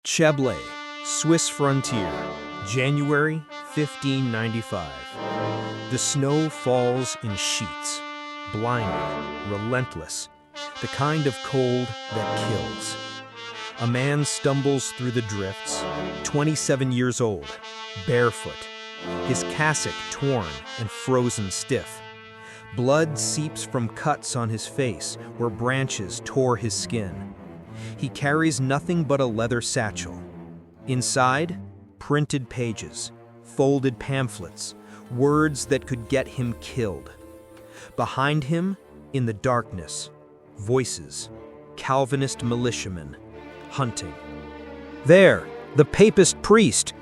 Chablais, Swiss frontier, January 1595. The snow falls in sheets, blinding, relentless, the kind of cold that kills. A man stumbles through the drifts, 27 years old, barefoot, his cassock torn and frozen stiff. Blood seeps from cuts on his face where branches tore his skin. He carries nothing but a leather satchel. Inside, printed pages, folded pamphlets, words that could get him killed. Behind him, in the darkness, voices, Calvinist militiamen, hunting. There, the papist priest!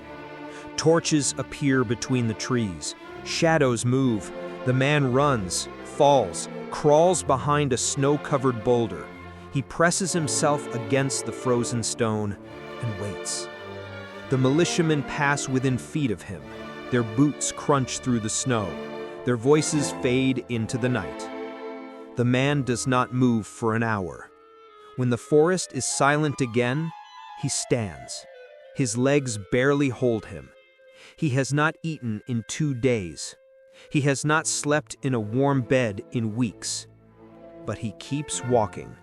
Torches appear between the trees. Shadows move. The man runs, falls, crawls behind a snow-covered boulder. He presses himself against the frozen stone and waits. The militiamen pass within feet of him. Their boots crunch through the snow. Their voices fade into the night. The man does not move for an hour. When the forest is silent again, he stands. His legs barely hold him. He has not eaten in 2 days. He has not slept in a warm bed in weeks. But he keeps walking.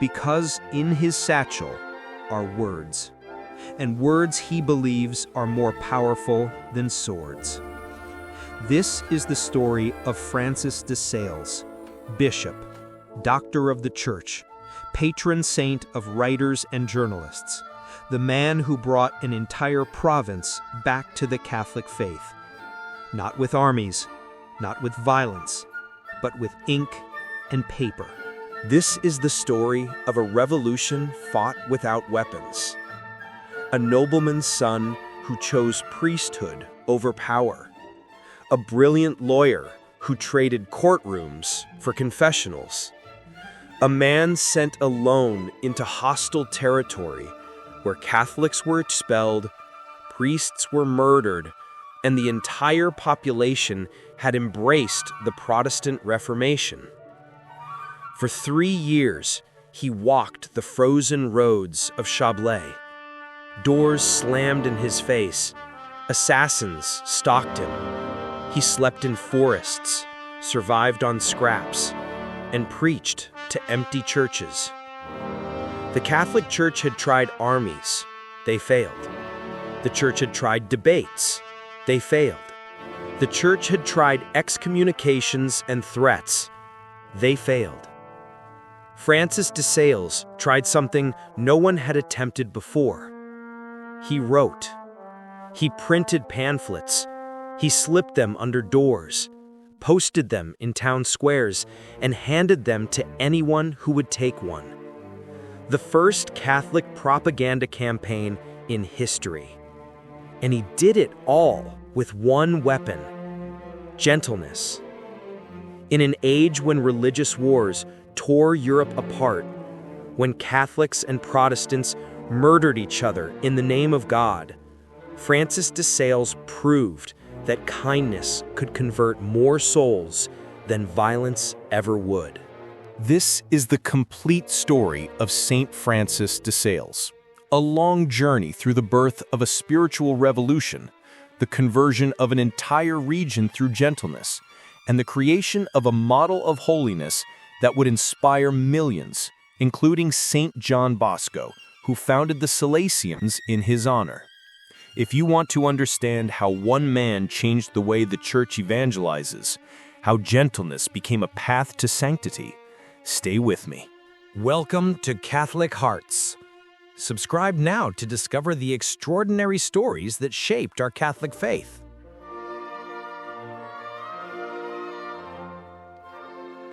Because in his satchel are words. And words he believes are more powerful than swords. This is the story of Francis de Sales, bishop, doctor of the church, patron saint of writers and journalists, the man who brought an entire province back to the Catholic faith. Not with armies, not with violence, but with ink and paper. This is the story of a revolution fought without weapons. A nobleman's son who chose priesthood over power. A brilliant lawyer who traded courtrooms for confessionals. A man sent alone into hostile territory where Catholics were expelled, priests were murdered, and the entire population had embraced the Protestant Reformation. For 3 years, he walked the frozen roads of Chablais. Doors slammed in his face. Assassins stalked him. He slept in forests, survived on scraps, and preached to empty churches. The Catholic Church had tried armies. They failed. The Church had tried debates. They failed. The Church had tried excommunications and threats. They failed. Francis de Sales tried something no one had attempted before. He wrote. He printed pamphlets. He slipped them under doors, posted them in town squares, and handed them to anyone who would take one. The first Catholic propaganda campaign in history. And he did it all with one weapon: gentleness. In an age when religious wars tore Europe apart, when Catholics and Protestants murdered each other in the name of God, Francis de Sales proved that kindness could convert more souls than violence ever would. This is the complete story of Saint Francis de Sales, a long journey through the birth of a spiritual revolution, the conversion of an entire region through gentleness, and the creation of a model of holiness that would inspire millions, including Saint John Bosco, who founded the Salesians in his honor. If you want to understand how one man changed the way the Church evangelizes, how gentleness became a path to sanctity, stay with me. Welcome to Catholic Hearts. Subscribe now to discover the extraordinary stories that shaped our Catholic faith.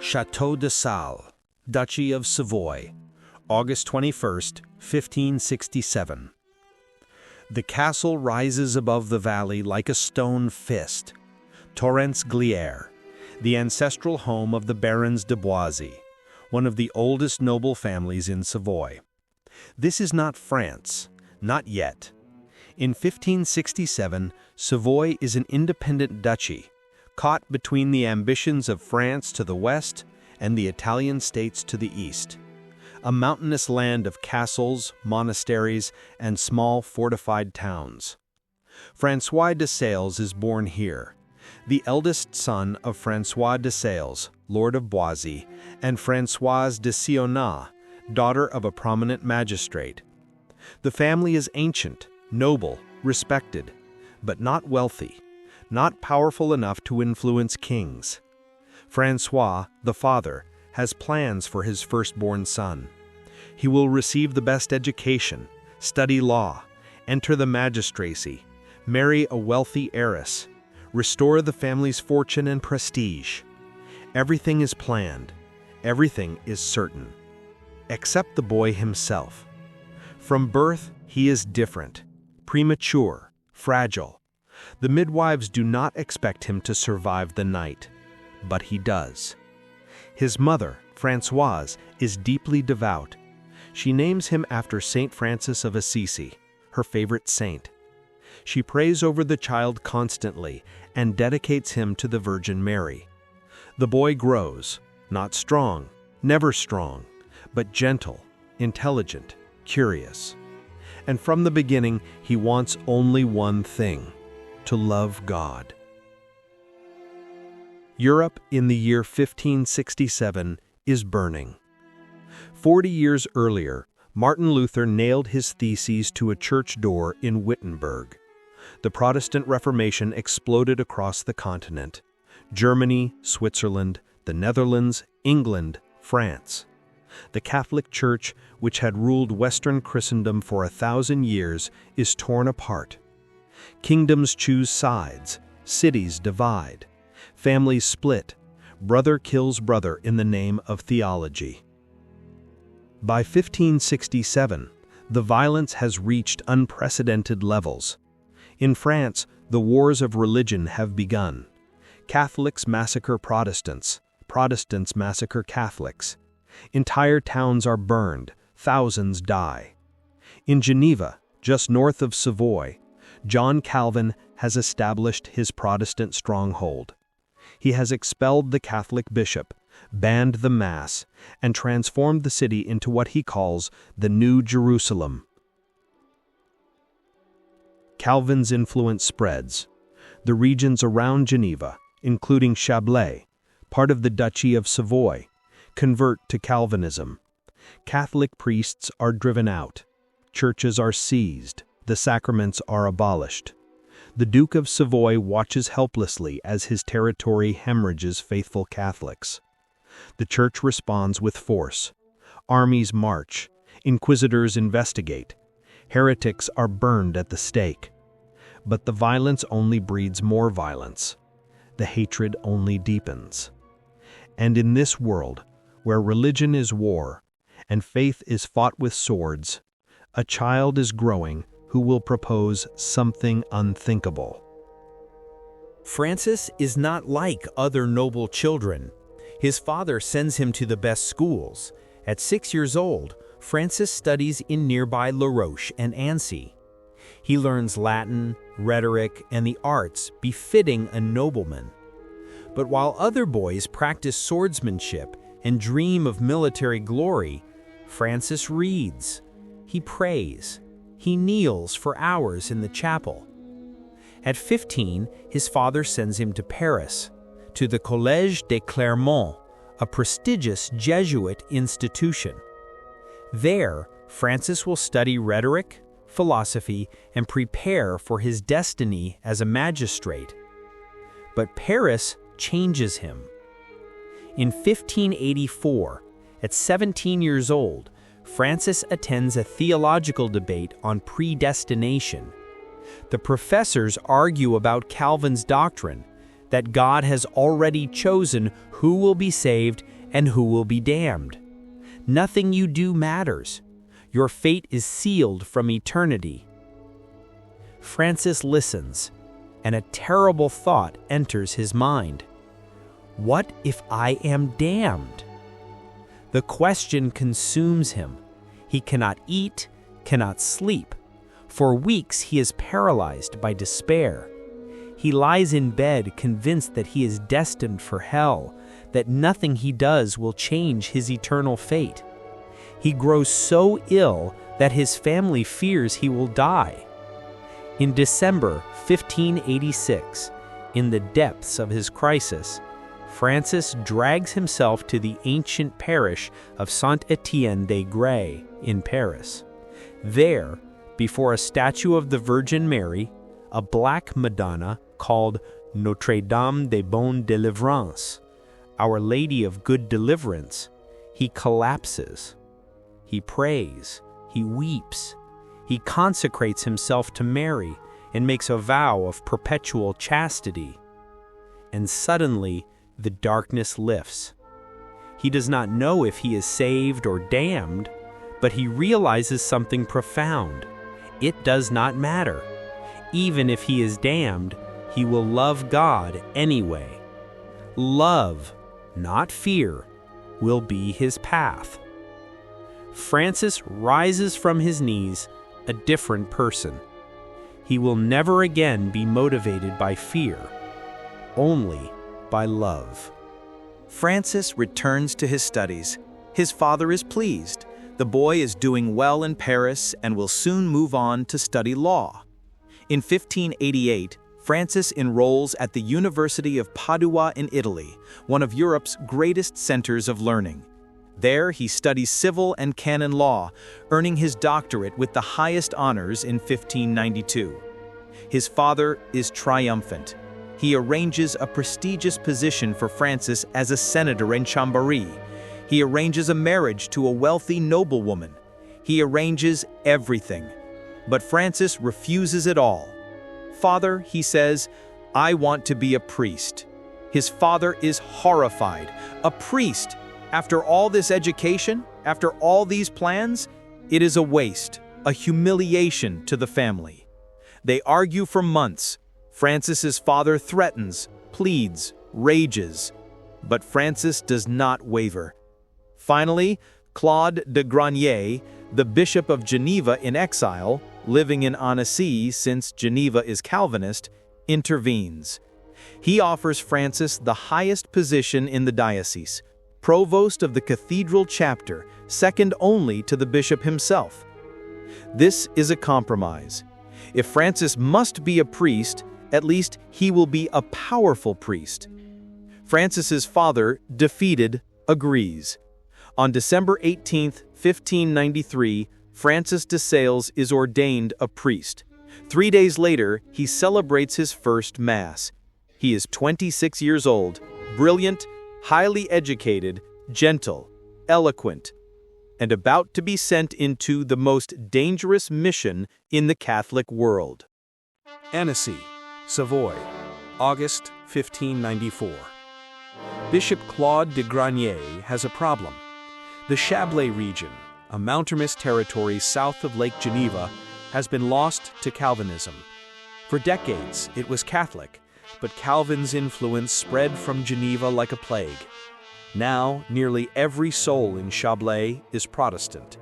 Château de Salles, Duchy of Savoy, August 21st, 1567. The castle rises above the valley like a stone fist. Torrents-Glières, the ancestral home of the Barons de Boisy, one of the oldest noble families in Savoy. This is not France, not yet. In 1567, Savoy is an independent duchy, caught between the ambitions of France to the west and the Italian states to the east. a mountainous land of castles, monasteries, and small fortified towns. François de Sales is born here, the eldest son of François de Sales, Lord of Boisy, and Françoise de Sionat, daughter of a prominent magistrate. The family is ancient, noble, respected, but not wealthy, not powerful enough to influence kings. François, the father, has plans for his firstborn son. He will receive the best education, study law, enter the magistracy, marry a wealthy heiress, restore the family's fortune and prestige. Everything is planned, everything is certain, except the boy himself. From birth, he is different, premature, fragile. The midwives do not expect him to survive the night, but he does. His mother, Françoise, is deeply devout. She names him after Saint Francis of Assisi, her favorite saint. She prays over the child constantly and dedicates him to the Virgin Mary. The boy grows, not strong, never strong, but gentle, intelligent, curious. And from the beginning, he wants only one thing: to love God. Europe in the year 1567 is burning. 40 years earlier, Martin Luther nailed his theses to a church door in Wittenberg. The Protestant Reformation exploded across the continent: Germany, Switzerland, the Netherlands, England, France. The Catholic Church, which had ruled Western Christendom for 1,000 years, is torn apart. Kingdoms choose sides, cities divide, families split, brother kills brother in the name of theology. By 1567, the violence has reached unprecedented levels. In France, the wars of religion have begun. Catholics massacre Protestants, Protestants massacre Catholics. Entire towns are burned, thousands die. In Geneva, just north of Savoy, John Calvin has established his Protestant stronghold. He has expelled the Catholic bishop, banned the Mass, and transformed the city into what he calls the New Jerusalem. Calvin's influence spreads. The regions around Geneva, including Chablais, part of the Duchy of Savoy, convert to Calvinism. Catholic priests are driven out. Churches are seized. The sacraments are abolished. The Duke of Savoy watches helplessly as his territory hemorrhages faithful Catholics. The Church responds with force. Armies march. Inquisitors investigate. Heretics are burned at the stake. But the violence only breeds more violence. The hatred only deepens. And in this world, where religion is war and faith is fought with swords, a child is growing who will propose something unthinkable. Francis is not like other noble children. His father sends him to the best schools. At 6 years old, Francis studies in nearby La Roche and Annecy. He learns Latin, rhetoric, and the arts befitting a nobleman. But while other boys practice swordsmanship and dream of military glory, Francis reads. He prays. He kneels for hours in the chapel. At 15, his father sends him to Paris, to the Collège de Clermont, a prestigious Jesuit institution. There, Francis will study rhetoric, philosophy, and prepare for his destiny as a magistrate. But Paris changes him. In 1584, at 17 years old, Francis attends a theological debate on predestination. The professors argue about Calvin's doctrine that God has already chosen who will be saved and who will be damned. Nothing you do matters. Your fate is sealed from eternity. Francis listens, and a terrible thought enters his mind. What if I am damned? The question consumes him. He cannot eat, cannot sleep. For weeks he is paralyzed by despair. He lies in bed convinced that he is destined for hell, that nothing he does will change his eternal fate. He grows so ill that his family fears he will die. In December 1586, in the depths of his crisis, Francis drags himself to the ancient parish of Saint-Étienne-des-Grès in Paris. There, before a statue of the Virgin Mary, a black Madonna called Notre Dame de Bonne Délivrance, Our Lady of Good Deliverance, he collapses. He prays, he weeps, he consecrates himself to Mary and makes a vow of perpetual chastity. And suddenly, the darkness lifts. He does not know if he is saved or damned, but he realizes something profound. It does not matter. Even if he is damned, he will love God anyway. Love, not fear, will be his path. Francis rises from his knees a different person. He will never again be motivated by fear, only by love. Francis returns to his studies. His father is pleased. The boy is doing well in Paris and will soon move on to study law. In 1588, Francis enrolls at the University of Padua in Italy, one of Europe's greatest centers of learning. There he studies civil and canon law, earning his doctorate with the highest honors in 1592. His father is triumphant. He arranges a prestigious position for Francis as a senator in Chambéry. He arranges a marriage to a wealthy noblewoman. He arranges everything. But Francis refuses it all. "Father," he says, "I want to be a priest." His father is horrified. A priest? After all this education? After all these plans? It is a waste, a humiliation to the family. They argue for months. Francis's father threatens, pleads, rages. But Francis does not waver. Finally, Claude de Granier, the Bishop of Geneva in exile, living in Annecy since Geneva is Calvinist, intervenes. He offers Francis the highest position in the diocese, provost of the cathedral chapter, second only to the bishop himself. This is a compromise. If Francis must be a priest, at least he will be a powerful priest. Francis's father, defeated, agrees. On December 18, 1593, Francis de Sales is ordained a priest. 3 days later, he celebrates his first Mass. He is 26 years old, brilliant, highly educated, gentle, eloquent, and about to be sent into the most dangerous mission in the Catholic world. Annecy, Savoy, August 1594. Bishop Claude de Granier has a problem. The Chablais region, a mountainous territory south of Lake Geneva, has been lost to Calvinism. For decades, it was Catholic, but Calvin's influence spread from Geneva like a plague. Now, nearly every soul in Chablais is Protestant.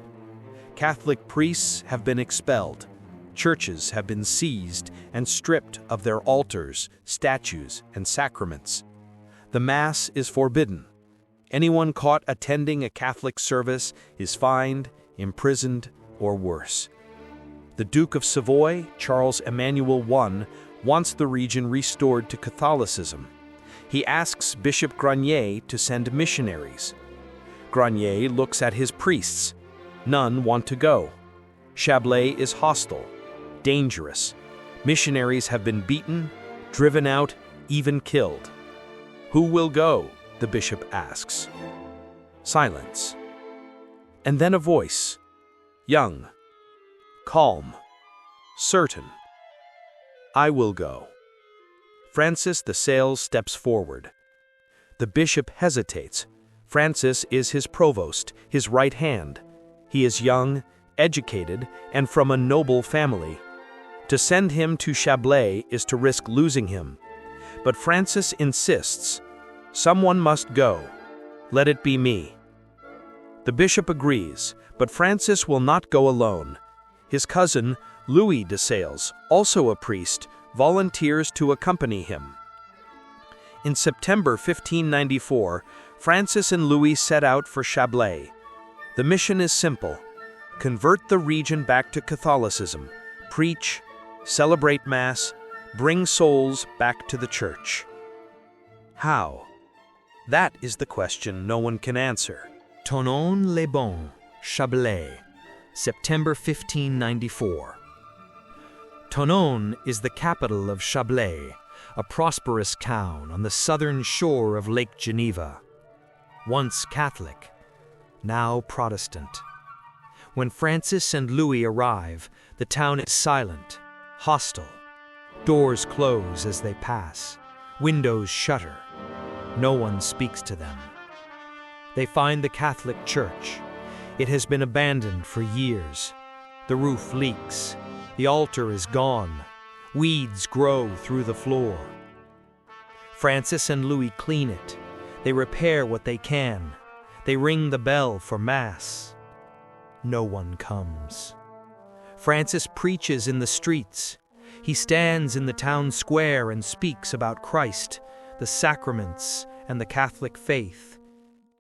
Catholic priests have been expelled. Churches have been seized and stripped of their altars, statues, and sacraments. The Mass is forbidden. Anyone caught attending a Catholic service is fined, imprisoned, or worse. The Duke of Savoy, Charles Emmanuel I, wants the region restored to Catholicism. He asks Bishop Granier to send missionaries. Granier looks at his priests. None want to go. Chablais is hostile, dangerous. Missionaries have been beaten, driven out, even killed. "Who will go?" the bishop asks. Silence. And then a voice, young, calm, certain. "I will go." Francis de Sales steps forward. The bishop hesitates. Francis is his provost, his right hand. He is young, educated, and from a noble family. To send him to Chablais is to risk losing him. But Francis insists, "Someone must go. Let it be me." The bishop agrees, but Francis will not go alone. His cousin, Louis de Sales, also a priest, volunteers to accompany him. In September 1594, Francis and Louis set out for Chablais. The mission is simple: convert the region back to Catholicism, preach, celebrate Mass, bring souls back to the Church. How? That is the question no one can answer. Thonon-les-Bains, Chablais, September 1594. Thonon is the capital of Chablais, a prosperous town on the southern shore of Lake Geneva. Once Catholic, now Protestant. When Francis and Louis arrive, the town is silent, hostile. Doors close as they pass, windows shutter. No one speaks to them. They find the Catholic Church. It has been abandoned for years. The roof leaks. The altar is gone. Weeds grow through the floor. Francis and Louis clean it. They repair what they can. They ring the bell for Mass. No one comes. Francis preaches in the streets. He stands in the town square and speaks about Christ, the sacraments, and the Catholic faith.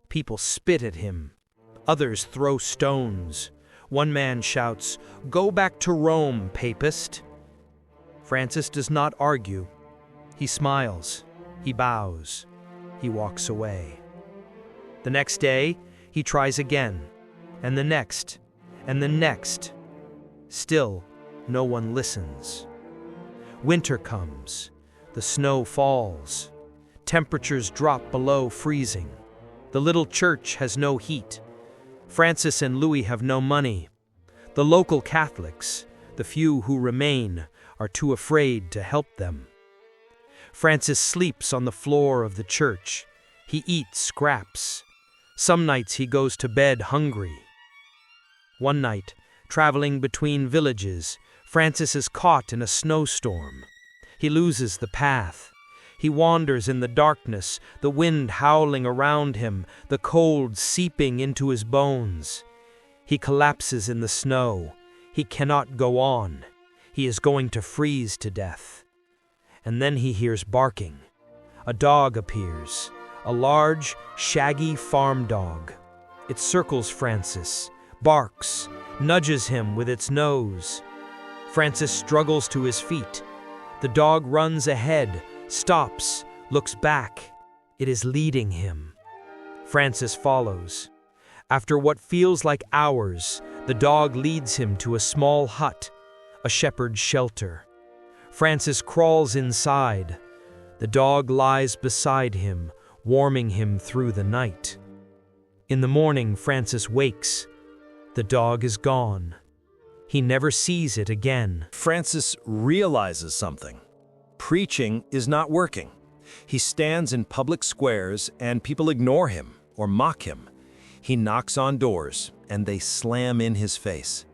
People spit at him. Others throw stones. One man shouts, "Go back to Rome, papist!" Francis does not argue. He smiles. He bows. He walks away. The next day, he tries again, and the next, and the next. Still, no one listens. Winter comes. The snow falls. Temperatures drop below freezing. The little church has no heat. Francis and Louis have no money. The local Catholics, the few who remain, are too afraid to help them. Francis sleeps on the floor of the church. He eats scraps. Some nights he goes to bed hungry. One night, traveling between villages, Francis is caught in a snowstorm. He loses the path. He wanders in the darkness, the wind howling around him, the cold seeping into his bones. He collapses in the snow. He cannot go on. He is going to freeze to death. And then he hears barking. A dog appears, a large, shaggy farm dog. It circles Francis, barks, nudges him with its nose. Francis struggles to his feet. The dog runs ahead, stops, looks back. It is leading him. Francis follows. After what feels like hours, the dog leads him to a small hut, a shepherd's shelter. Francis crawls inside. The dog lies beside him, warming him through the night. In the morning, Francis wakes. The dog is gone. He never sees it again. Francis realizes something. Preaching is not working. He stands in public squares and people ignore him or mock him. He knocks on doors and they slam in his face.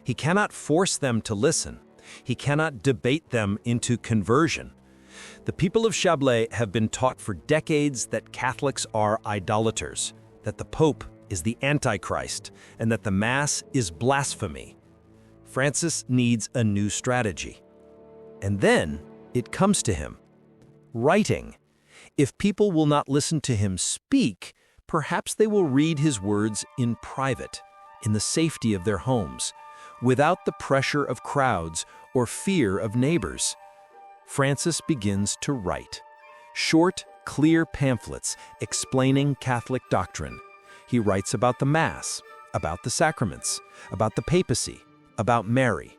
He cannot force them to listen. He cannot debate them into conversion. The people of Chablais have been taught for decades that Catholics are idolaters, that the Pope is the Antichrist, and that the Mass is blasphemy. Francis needs a new strategy. And then it comes to him. Writing. If people will not listen to him speak, perhaps they will read his words in private, in the safety of their homes, without the pressure of crowds or fear of neighbors. Francis begins to write. Short, clear pamphlets explaining Catholic doctrine. He writes about the Mass, about the sacraments, about the papacy, about Mary.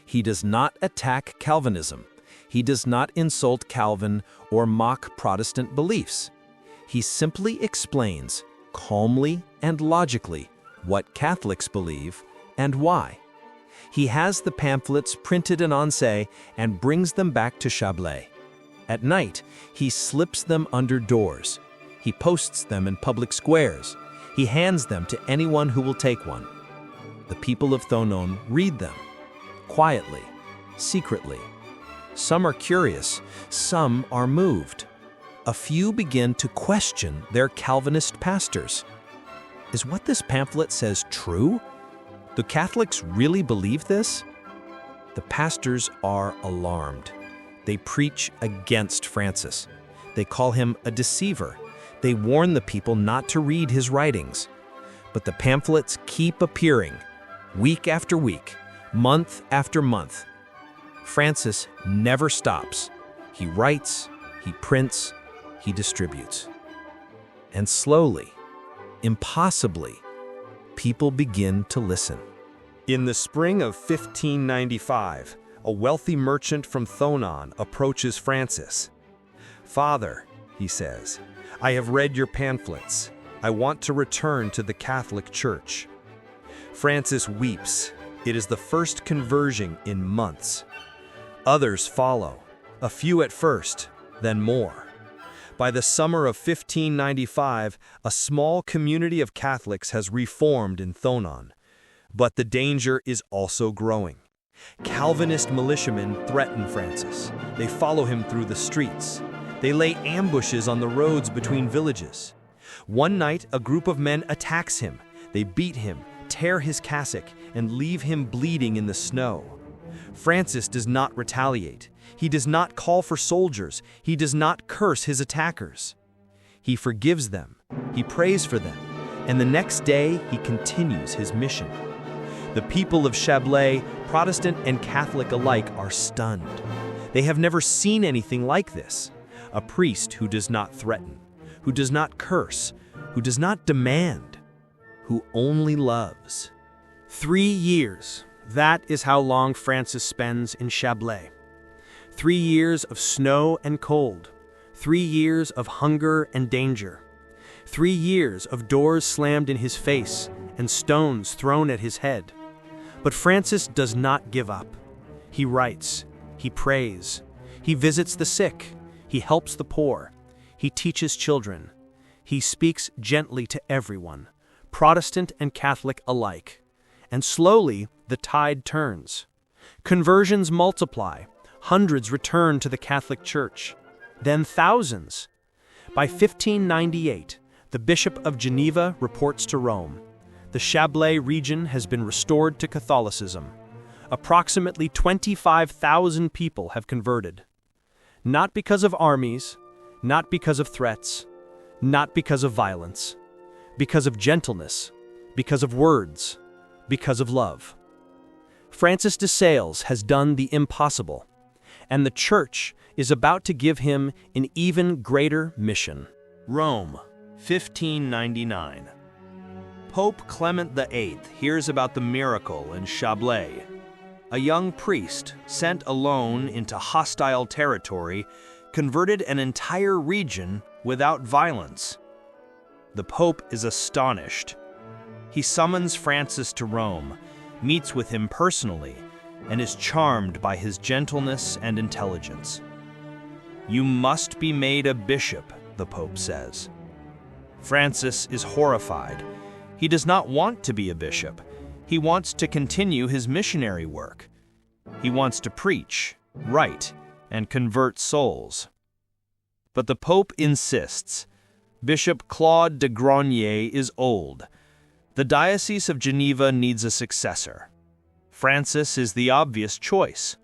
He does not attack Calvinism. He does not insult Calvin or mock Protestant beliefs. He simply explains, calmly and logically, what Catholics believe and why. He has the pamphlets printed in Oncé and brings them back to Chablais. At night, he slips them under doors. He posts them in public squares. He hands them to anyone who will take one. The people of Thonon read them, quietly, secretly. Some are curious, some are moved. A few begin to question their Calvinist pastors. Is what this pamphlet says true? Do Catholics really believe this? The pastors are alarmed. They preach against Francis. They call him a deceiver. They warn the people not to read his writings. But the pamphlets keep appearing, week after week, month after month. Francis never stops. He writes, he prints, he distributes. And slowly, impossibly, people begin to listen. In the spring of 1595, a wealthy merchant from Thonon approaches Francis. "Father," he says, "I have read your pamphlets. I want to return to the Catholic Church." Francis weeps. It is the first conversion in months. Others follow, a few at first, then more. By the summer of 1595, a small community of Catholics has reformed in Thonon. But the danger is also growing. Calvinist militiamen threaten Francis. They follow him through the streets. They lay ambushes on the roads between villages. One night, a group of men attacks him. They beat him, tear his cassock, and leave him bleeding in the snow. Francis does not retaliate. He does not call for soldiers. He does not curse his attackers. He forgives them. He prays for them. And the next day, he continues his mission. The people of Chablais, Protestant and Catholic alike, are stunned. They have never seen anything like this. A priest who does not threaten, who does not curse, who does not demand, who only loves. 3 years, that is how long Francis spends in Chablais. 3 years of snow and cold, 3 years of hunger and danger, 3 years of doors slammed in his face and stones thrown at his head. But Francis does not give up. He writes, he prays, he visits the sick, he helps the poor, he teaches children, he speaks gently to everyone, Protestant and Catholic alike. And slowly, the tide turns. Conversions multiply, hundreds return to the Catholic Church, then thousands. By 1598, the Bishop of Geneva reports to Rome. The Chablais region has been restored to Catholicism. Approximately 25,000 people have converted. Not because of armies, not because of threats, not because of violence, because of gentleness, because of words, because of love. Francis de Sales has done the impossible, and the Church is about to give him an even greater mission. Rome, 1599. Pope Clement VIII hears about the miracle in Chablais. A young priest, sent alone into hostile territory, converted an entire region without violence. The Pope is astonished. He summons Francis to Rome, meets with him personally, and is charmed by his gentleness and intelligence. "You must be made a bishop," the Pope says. Francis is horrified. He does not want to be a bishop. He wants to continue his missionary work. He wants to preach, write, and convert souls. But the Pope insists. Bishop Claude de Gronier is old. The Diocese of Geneva needs a successor. Francis is the obvious choice.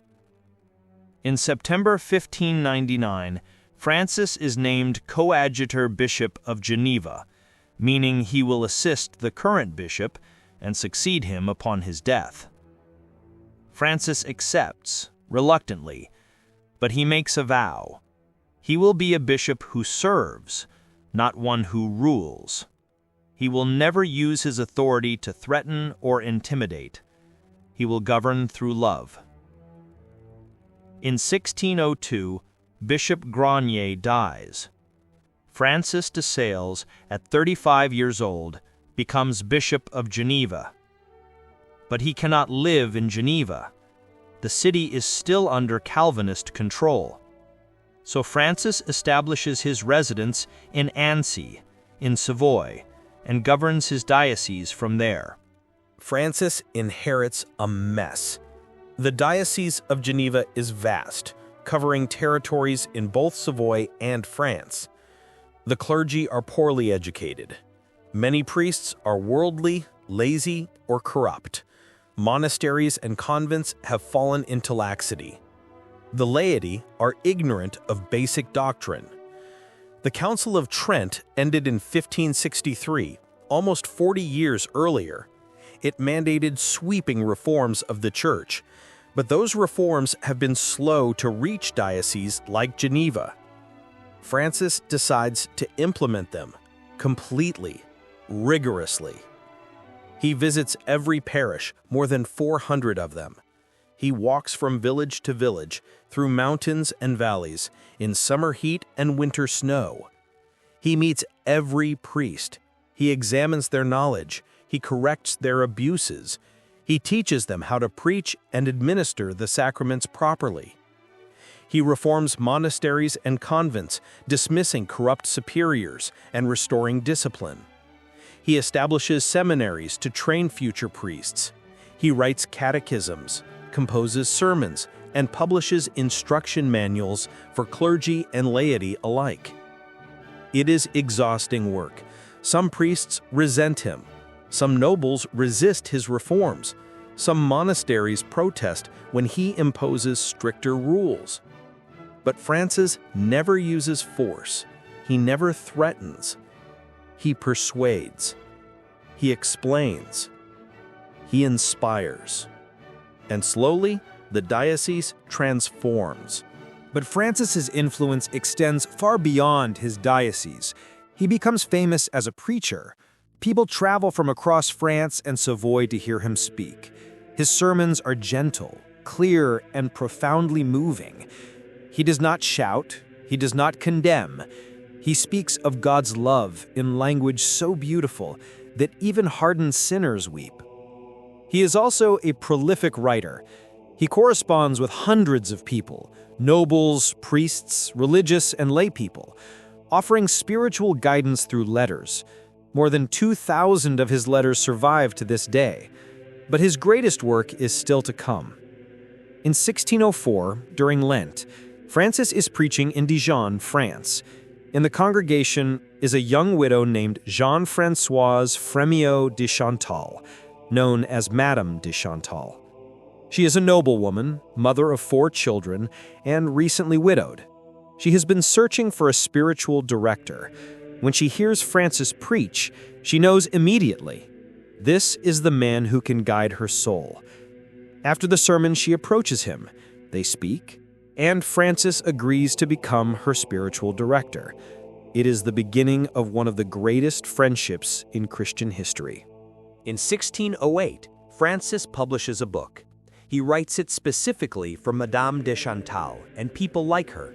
In September 1599, Francis is named Coadjutor Bishop of Geneva, meaning he will assist the current bishop and succeed him upon his death. Francis accepts, reluctantly, but he makes a vow. He will be a bishop who serves, not one who rules. He will never use his authority to threaten or intimidate. He will govern through love. In 1602, Bishop Gronier dies. Francis de Sales, at 35 years old, becomes Bishop of Geneva. But he cannot live in Geneva. The city is still under Calvinist control. So Francis establishes his residence in Annecy, in Savoy, and governs his diocese from there. Francis inherits a mess. The Diocese of Geneva is vast, covering territories in both Savoy and France. The clergy are poorly educated. Many priests are worldly, lazy, or corrupt. Monasteries and convents have fallen into laxity. The laity are ignorant of basic doctrine. The Council of Trent ended in 1563, almost 40 years earlier. It mandated sweeping reforms of the Church, but those reforms have been slow to reach dioceses like Geneva. Francis decides to implement them completely, rigorously. He visits every parish, more than 400 of them. He walks from village to village, through mountains and valleys, in summer heat and winter snow. He meets every priest. He examines their knowledge. He corrects their abuses. He teaches them how to preach and administer the sacraments properly. He reforms monasteries and convents, dismissing corrupt superiors and restoring discipline. He establishes seminaries to train future priests. He writes catechisms, composes sermons, and publishes instruction manuals for clergy and laity alike. It is exhausting work. Some priests resent him. Some nobles resist his reforms. Some monasteries protest when he imposes stricter rules. But Francis never uses force. He never threatens. He persuades. He explains. He inspires. And slowly, the diocese transforms. But Francis's influence extends far beyond his diocese. He becomes famous as a preacher. People travel from across France and Savoy to hear him speak. His sermons are gentle, clear, and profoundly moving. He does not shout. He does not condemn. He speaks of God's love in language so beautiful that even hardened sinners weep. He is also a prolific writer. He corresponds with hundreds of people, nobles, priests, religious, and lay people, offering spiritual guidance through letters. More than 2,000 of his letters survive to this day. But his greatest work is still to come. In 1604, during Lent, Francis is preaching in Dijon, France. In the congregation is a young widow named Jeanne-Françoise Frémiot de Chantal, known as Madame de Chantal. She is a noblewoman, mother of 4 children, and recently widowed. She has been searching for a spiritual director. When she hears Francis preach, she knows immediately, this is the man who can guide her soul. After the sermon, she approaches him. They speak, and Francis agrees to become her spiritual director. It is the beginning of one of the greatest friendships in Christian history. In 1608, Francis publishes a book. He writes it specifically for Madame de Chantal and people like her,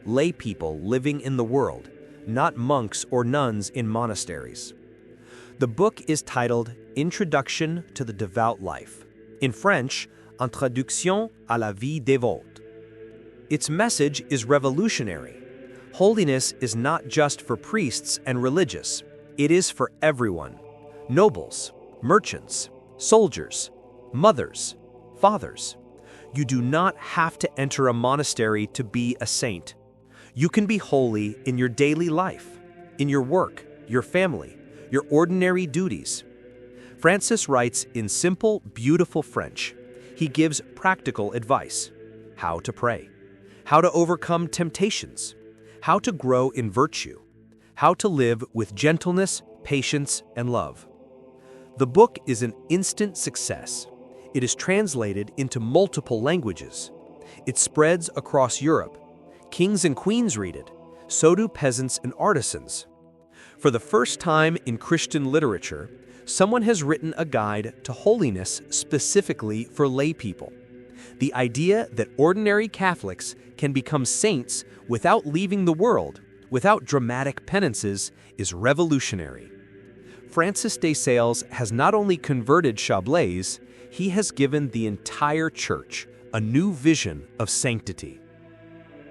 lay people living in the world, not monks or nuns in monasteries. The book is titled Introduction to the Devout Life, in French, Introduction à la vie dévote. Its message is revolutionary. Holiness is not just for priests and religious. It is for everyone. Nobles, merchants, soldiers, mothers, fathers. You do not have to enter a monastery to be a saint. You can be holy in your daily life, in your work, your family, your ordinary duties. Francis writes in simple, beautiful French. He gives practical advice: how to pray, how to overcome temptations, how to grow in virtue, how to live with gentleness, patience, and love. The book is an instant success. It is translated into multiple languages. It spreads across Europe. Kings and queens read it. So do peasants and artisans. For the first time in Christian literature, someone has written a guide to holiness specifically for lay people. The idea that ordinary Catholics can become saints without leaving the world, without dramatic penances, is revolutionary. Francis de Sales has not only converted Chablais, he has given the entire Church a new vision of sanctity.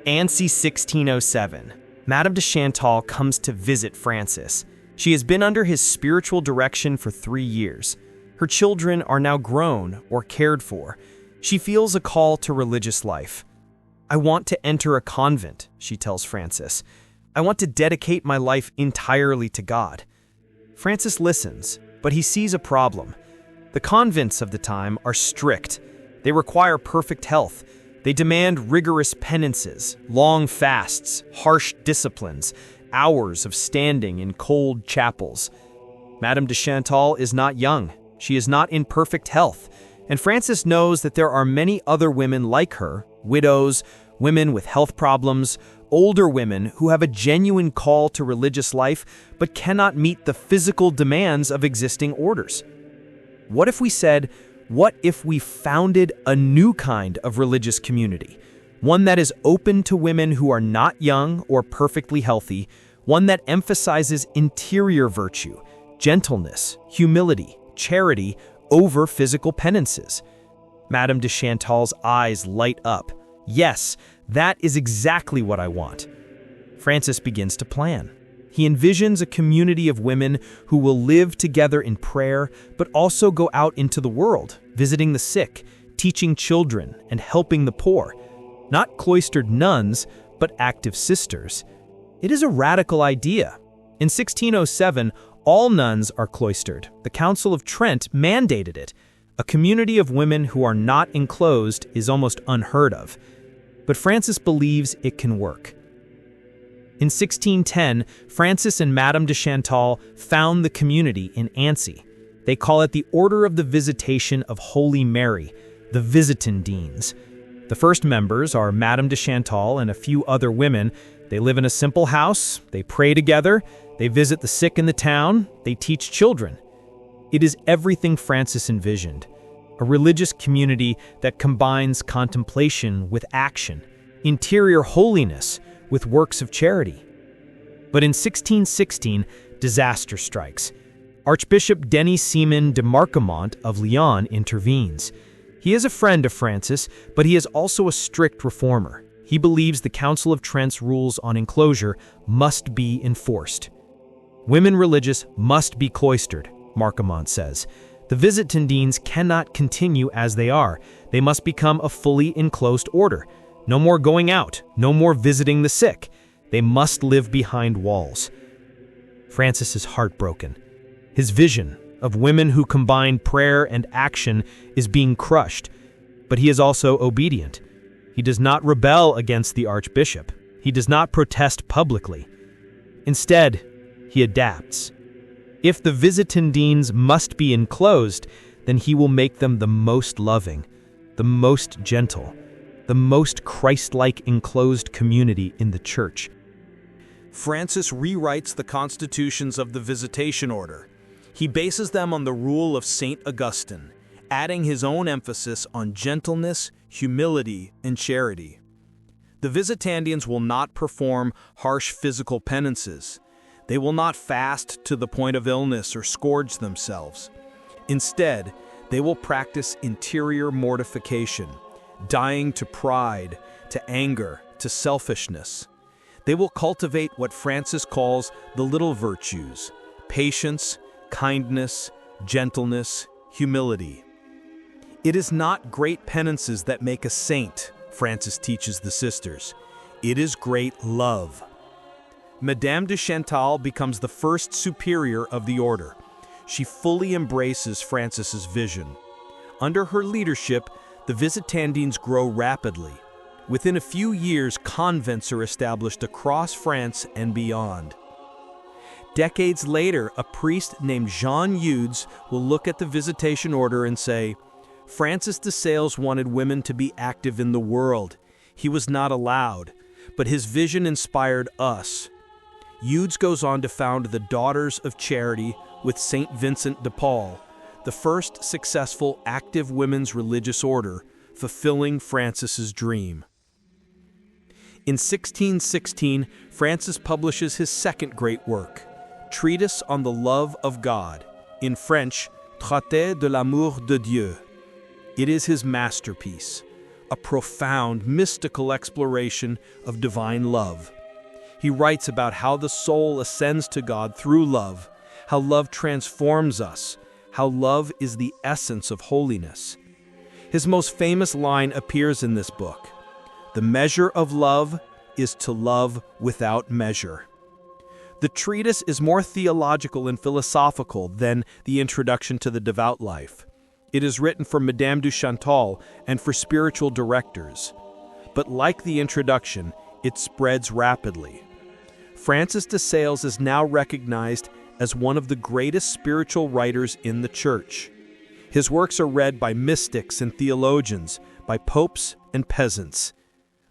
Annecy 1607. Madame de Chantal comes to visit Francis. She has been under his spiritual direction for 3 years. Her children are now grown or cared for. She feels a call to religious life. I want to enter a convent, she tells Francis. I want to dedicate my life entirely to God. Francis listens, but he sees a problem. The convents of the time are strict. They require perfect health. They demand rigorous penances, long fasts, harsh disciplines, hours of standing in cold chapels. Madame de Chantal is not young. She is not in perfect health. And Francis knows that there are many other women like her, widows, women with health problems, older women who have a genuine call to religious life but cannot meet the physical demands of existing orders. What if we said, what if we founded a new kind of religious community? One that is open to women who are not young or perfectly healthy, one that emphasizes interior virtue, gentleness, humility, charity over physical penances. Madame de Chantal's eyes light up. Yes, that is exactly what I want. Francis begins to plan. He envisions a community of women who will live together in prayer, but also go out into the world, visiting the sick, teaching children, and helping the poor. Not cloistered nuns, but active sisters. It is a radical idea. In 1607, all nuns are cloistered. The Council of Trent mandated it. A community of women who are not enclosed is almost unheard of. But Francis believes it can work. In 1610, Francis and Madame de Chantal found the community in Annecy. They call it the Order of the Visitation of Holy Mary, the Visitandines. The first members are Madame de Chantal and a few other women. They live in a simple house, they pray together, they visit the sick in the town, they teach children. It is everything Francis envisioned, a religious community that combines contemplation with action, interior holiness with works of charity. But in 1616, disaster strikes. Archbishop Denis Simon de Marquemont of Lyon intervenes. He is a friend of Francis, but he is also a strict reformer. He believes the Council of Trent's rules on enclosure must be enforced. Women religious must be cloistered, Marquemont says. The Visitandines cannot continue as they are. They must become a fully enclosed order. No more going out, no more visiting the sick. They must live behind walls. Francis is heartbroken. His vision of women who combine prayer and action is being crushed, but he is also obedient. He does not rebel against the archbishop. He does not protest publicly. Instead, he adapts. If the Visitandines must be enclosed, then he will make them the most loving, the most gentle, the most Christ-like enclosed community in the church. Francis rewrites the constitutions of the Visitation Order. He bases them on the rule of St. Augustine, adding his own emphasis on gentleness, humility, and charity. The Visitandines will not perform harsh physical penances. They will not fast to the point of illness or scourge themselves. Instead, they will practice interior mortification, dying to pride, to anger, to selfishness. They will cultivate what Francis calls the little virtues: patience, kindness, gentleness, humility. It is not great penances that make a saint, Francis teaches the sisters. It is great love. Madame de Chantal becomes the first superior of the order. She fully embraces Francis's vision. Under her leadership, the Visitandines grow rapidly. Within a few years, convents are established across France and beyond. Decades later, a priest named Jean Eudes will look at the Visitation Order and say, "Francis de Sales wanted women to be active in the world. He was not allowed, but his vision inspired us." Eudes goes on to found the Daughters of Charity with St. Vincent de Paul, the first successful active women's religious order, fulfilling Francis's dream. In 1616, Francis publishes his second great work, Treatise on the Love of God, in French, Traité de l'amour de Dieu. It is his masterpiece, a profound, mystical exploration of divine love. He writes about how the soul ascends to God through love, how love transforms us, how love is the essence of holiness. His most famous line appears in this book: "The measure of love is to love without measure." The treatise is more theological and philosophical than the introduction to the Devout Life. It is written for Madame de Chantal and for spiritual directors. But like the introduction, it spreads rapidly. Francis de Sales is now recognized as one of the greatest spiritual writers in the Church. His works are read by mystics and theologians, by popes and peasants.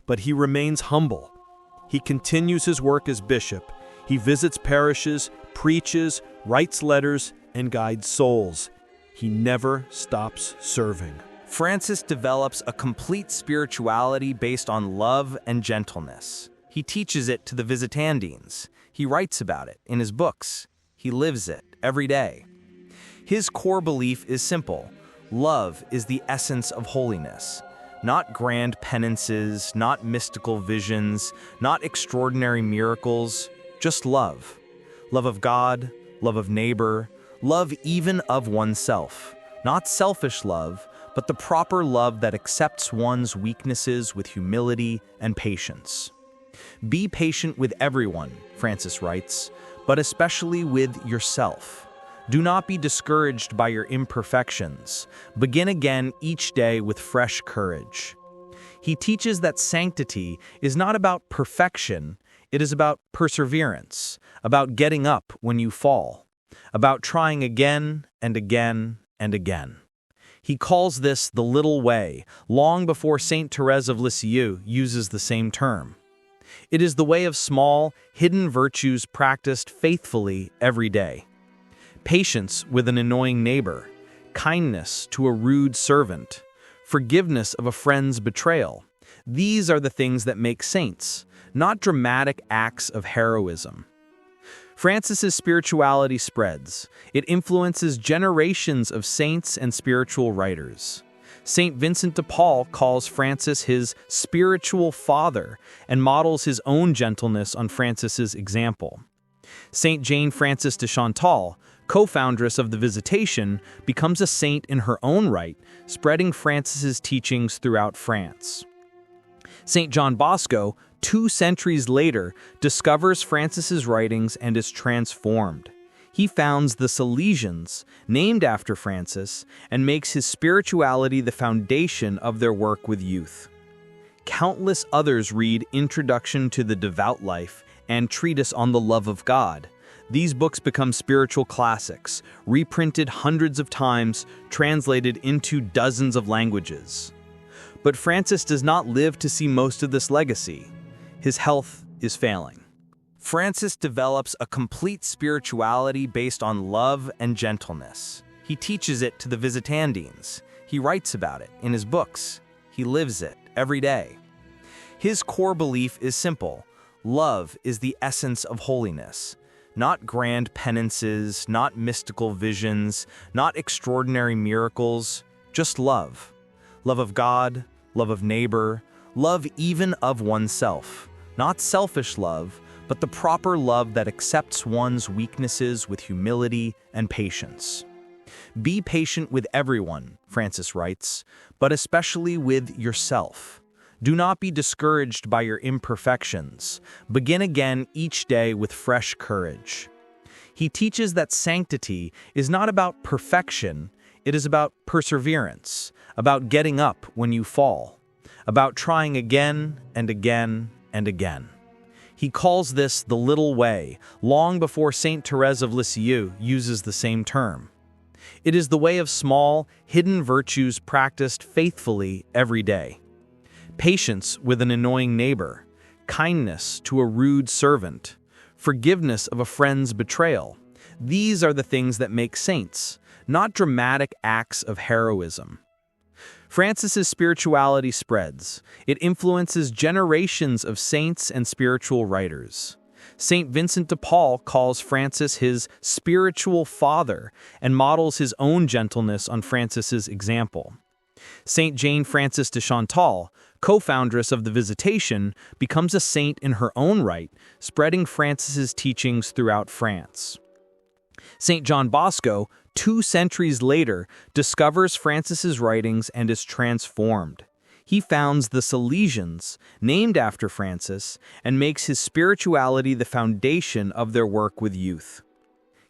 But he remains humble. He continues his work as bishop. He visits parishes, preaches, writes letters, and guides souls. He never stops serving. Francis develops a complete spirituality based on love and gentleness. He teaches it to the Visitandines. He writes about it in his books. He lives it every day. His core belief is simple. Love is the essence of holiness. Not grand penances, not mystical visions, not extraordinary miracles, just love. Love of God, love of neighbor, love even of oneself. Not selfish love, but the proper love that accepts one's weaknesses with humility and patience. Be patient with everyone, Francis writes, but especially with yourself. Do not be discouraged by your imperfections. Begin again each day with fresh courage. He teaches that sanctity is not about perfection, it is about perseverance, about getting up when you fall, about trying again and again and again. He calls this the little way, long before Saint Therese of Lisieux uses the same term. It is the way of small, hidden virtues practiced faithfully every day. Patience with an annoying neighbor, kindness to a rude servant, forgiveness of a friend's betrayal. These are the things that make saints, not dramatic acts of heroism. Francis's spirituality spreads. It influences generations of saints and spiritual writers. Saint Vincent de Paul calls Francis his spiritual father and models his own gentleness on Francis's example. Saint Jane Francis de Chantal, co-foundress of the Visitation, becomes a saint in her own right, spreading Francis's teachings throughout France. Saint John Bosco, 2 centuries later, discovers Francis's writings and is transformed. He founds the Salesians, named after Francis, and makes his spirituality the foundation of their work with youth. Countless others read Introduction to the Devout Life and Treatise on the Love of God. These books become spiritual classics, reprinted hundreds of times, translated into dozens of languages. But Francis does not live to see most of this legacy. His health is failing. Francis develops a complete spirituality based on love and gentleness. He teaches it to the Visitandines. He writes about it in his books. He lives it every day. His core belief is simple. Love is the essence of holiness. Not grand penances, not mystical visions, not extraordinary miracles, just love. Love of God, love of neighbor, love even of oneself. Not selfish love, but the proper love that accepts one's weaknesses with humility and patience. Be patient with everyone, Francis writes, but especially with yourself. Do not be discouraged by your imperfections. Begin again each day with fresh courage. He teaches that sanctity is not about perfection, it is about perseverance, about getting up when you fall, about trying again and again and again. He calls this the little way, long before Saint Therese of Lisieux uses the same term. It is the way of small, hidden virtues practiced faithfully every day. Patience with an annoying neighbor, kindness to a rude servant, forgiveness of a friend's betrayal. These are the things that make saints, not dramatic acts of heroism. Francis's spirituality spreads. It influences generations of saints and spiritual writers. Saint Vincent de Paul calls Francis his spiritual father and models his own gentleness on Francis's example. Saint Jane Francis de Chantal, co-foundress of the Visitation, becomes a saint in her own right, spreading Francis's teachings throughout France. Saint John Bosco, 2 centuries later, discovers Francis's writings and is transformed. He founds the Salesians, named after Francis, and makes his spirituality the foundation of their work with youth.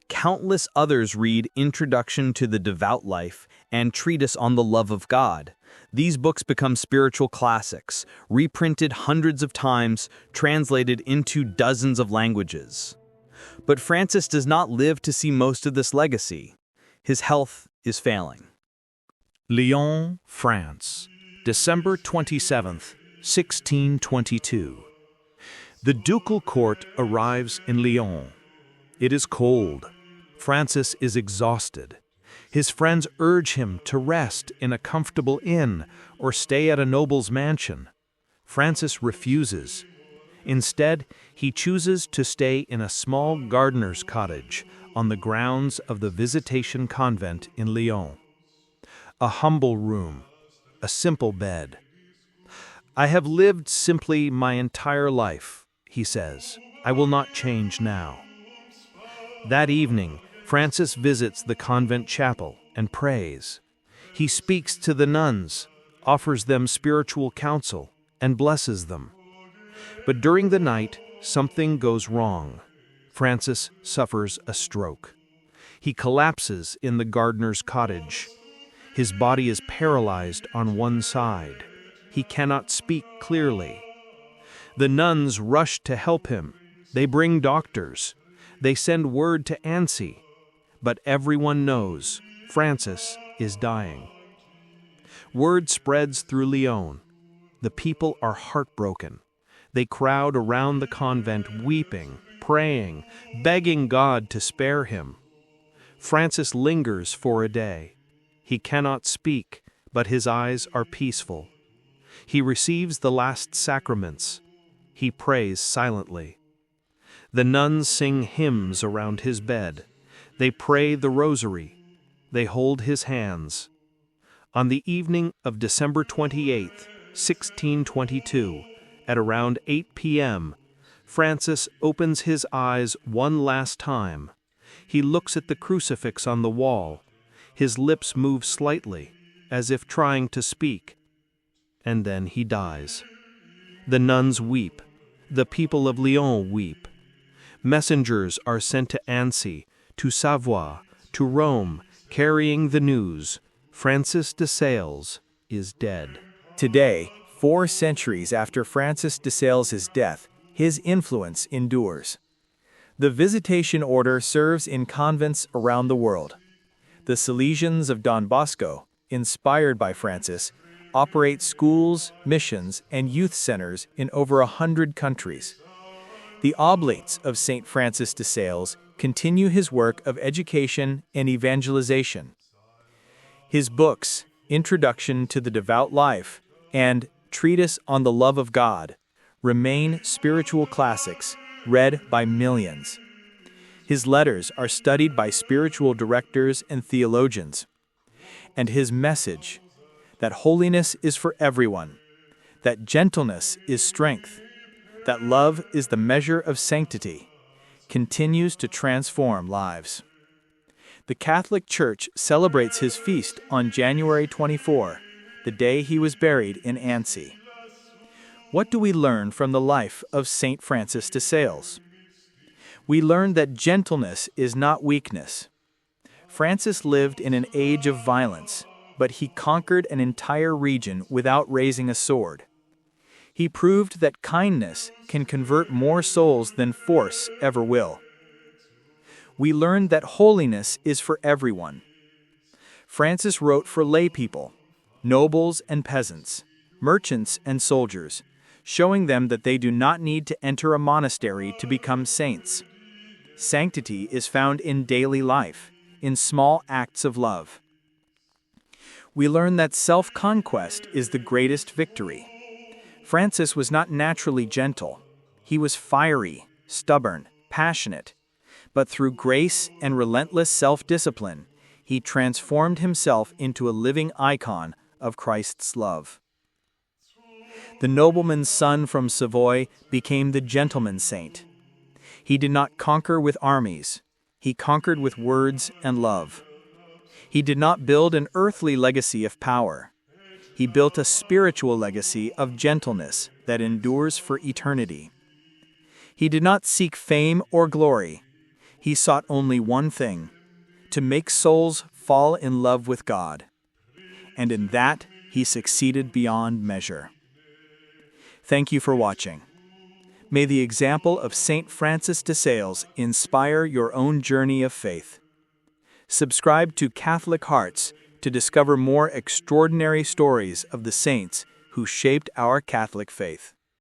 Countless others read Introduction to the Devout Life and Treatise on the Love of God. These books become spiritual classics, reprinted hundreds of times, translated into dozens of languages. But Francis does not live to see most of this legacy. His health is failing. Lyon, France, December 27th, 1622. The ducal court arrives in Lyon. It is cold. Francis is exhausted. His friends urge him to rest in a comfortable inn or stay at a noble's mansion. Francis refuses. Instead, he chooses to stay in a small gardener's cottage on the grounds of the Visitation convent in Lyon. A humble room, a simple bed. "I have lived simply my entire life," he says. "I will not change now." That evening, Francis visits the convent chapel and prays. He speaks to the nuns, offers them spiritual counsel, and blesses them. But during the night, something goes wrong. Francis suffers a stroke. He collapses in the gardener's cottage. His body is paralyzed on one side. He cannot speak clearly. The nuns rush to help him. They bring doctors. They send word to Annecy. But everyone knows Francis is dying. Word spreads through Lyon. The people are heartbroken. They crowd around the convent, weeping, praying, begging God to spare him. Francis lingers for a day. He cannot speak, but his eyes are peaceful. He receives the last sacraments. He prays silently. The nuns sing hymns around his bed. They pray the rosary. They hold his hands. On the evening of December 28th, 1622, at around 8 p.m., Francis opens his eyes one last time. He looks at the crucifix on the wall. His lips move slightly, as if trying to speak. And then he dies. The nuns weep. The people of Lyon weep. Messengers are sent to Annecy, to Savoie, to Rome, carrying the news. Francis de Sales is dead. Today, 4 centuries after Francis de Sales' death, his influence endures. The Visitation order serves in convents around the world. The Salesians of Don Bosco, inspired by Francis, operate schools, missions, and youth centers in over 100 countries. The Oblates of St. Francis de Sales continue his work of education and evangelization. His books, Introduction to the Devout Life and Treatise on the Love of God, remain spiritual classics read by millions. His letters are studied by spiritual directors and theologians. And his message, that holiness is for everyone, that gentleness is strength, that love is the measure of sanctity, continues to transform lives. The Catholic Church celebrates his feast on January 24, the day he was buried in Annecy. What do we learn from the life of St. Francis de Sales? We learn that gentleness is not weakness. Francis lived in an age of violence, but he conquered an entire region without raising a sword. He proved that kindness can convert more souls than force ever will. We learned that holiness is for everyone. Francis wrote for lay people, nobles and peasants, merchants and soldiers, showing them that they do not need to enter a monastery to become saints. Sanctity is found in daily life, in small acts of love. We learn that self-conquest is the greatest victory. Francis was not naturally gentle. He was fiery, stubborn, passionate. But through grace and relentless self-discipline, he transformed himself into a living icon of Christ's love. The nobleman's son from Savoy became the gentleman's saint. He did not conquer with armies. He conquered with words and love. He did not build an earthly legacy of power. He built a spiritual legacy of gentleness that endures for eternity. He did not seek fame or glory. He sought only one thing, to make souls fall in love with God. And in that, he succeeded beyond measure. Thank you for watching. May the example of St. Francis de Sales inspire your own journey of faith. Subscribe to Catholic Hearts to discover more extraordinary stories of the saints who shaped our Catholic faith.